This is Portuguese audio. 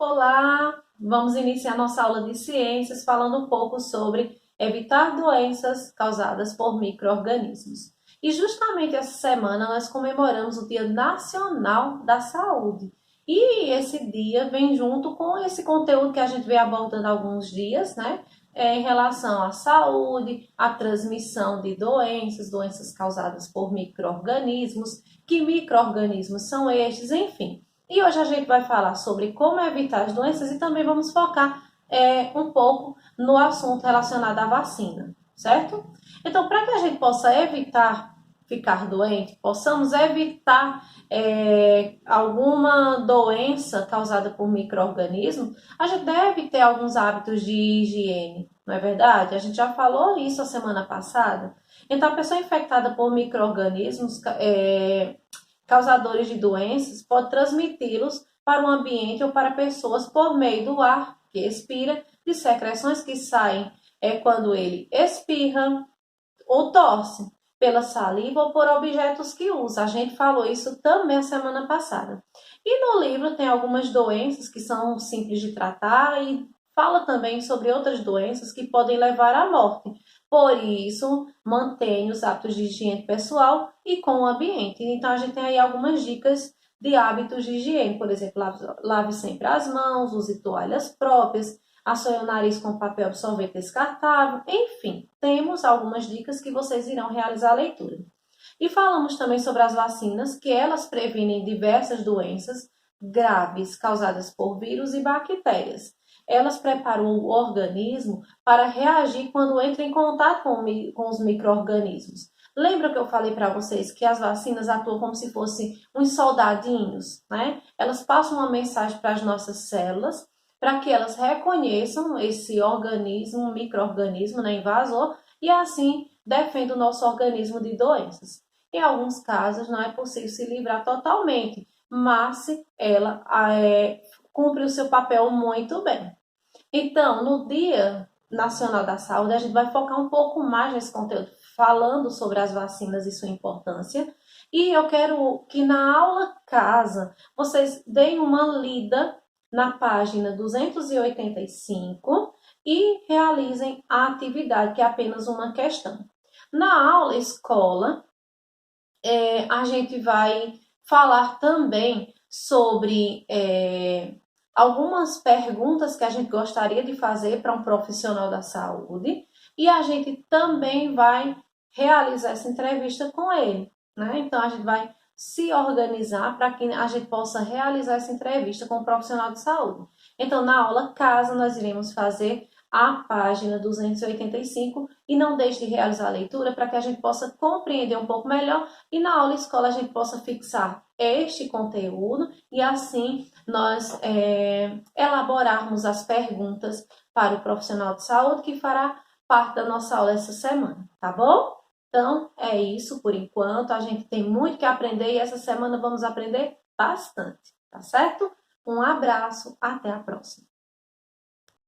Olá, vamos iniciar nossa aula de ciências falando um pouco sobre evitar doenças causadas por micro-organismos. E justamente essa semana nós comemoramos o Dia Nacional da Saúde. E esse dia vem junto com esse conteúdo que a gente vem abordando há alguns dias, né? Em relação à saúde, à transmissão de doenças causadas por micro-organismos, que micro-organismos são estes, enfim. E hoje a gente vai falar sobre como evitar as doenças e também vamos focar um pouco no assunto relacionado à vacina, certo? Então, para que a gente possa evitar ficar doente, possamos evitar alguma doença causada por micro-organismo, a gente deve ter alguns hábitos de higiene, não é verdade? A gente já falou isso a semana passada. Então, a pessoa infectada por micro-organismos causadores de doenças pode transmiti-los para o ambiente ou para pessoas por meio do ar que expira, de secreções que saem quando ele espirra ou tosse, pela saliva ou por objetos que usa. A gente falou isso também a semana passada. E no livro tem algumas doenças que são simples de tratar e fala também sobre outras doenças que podem levar à morte. Por isso, mantenha os hábitos de higiene pessoal e com o ambiente. Então, a gente tem aí algumas dicas de hábitos de higiene. Por exemplo, lave sempre as mãos, use toalhas próprias, assoe o nariz com papel absorvente descartável. Enfim, temos algumas dicas que vocês irão realizar a leitura. E falamos também sobre as vacinas, que elas previnem diversas doenças graves causadas por vírus e bactérias. Elas preparam o organismo para reagir quando entra em contato com os micro-organismos. Lembra que eu falei para vocês que as vacinas atuam como se fossem uns soldadinhos, né? Elas passam uma mensagem para as nossas células, para que elas reconheçam esse organismo, um micro-organismo, né, invasor, e assim defenda o nosso organismo de doenças. Em alguns casos, não é possível se livrar totalmente, mas ela cumpre o seu papel muito bem. Então, no Dia Nacional da Saúde, a gente vai focar um pouco mais nesse conteúdo, falando sobre as vacinas e sua importância. E eu quero que na aula casa vocês deem uma lida na página 285 e realizem a atividade, que é apenas uma questão. Na aula escola, a gente vai falar também sobre algumas perguntas que a gente gostaria de fazer para um profissional da saúde e a gente também vai realizar essa entrevista com ele, né? Então, a gente vai se organizar para que a gente possa realizar essa entrevista com um profissional de saúde. Então, na aula casa, nós iremos fazer a página 285 e não deixe de realizar a leitura para que a gente possa compreender um pouco melhor e na aula escola a gente possa fixar este conteúdo e assim nós elaborarmos as perguntas para o profissional de saúde que fará parte da nossa aula essa semana, tá bom? Então, é isso por enquanto. A gente tem muito que aprender e essa semana vamos aprender bastante, tá certo? Um abraço, até a próxima.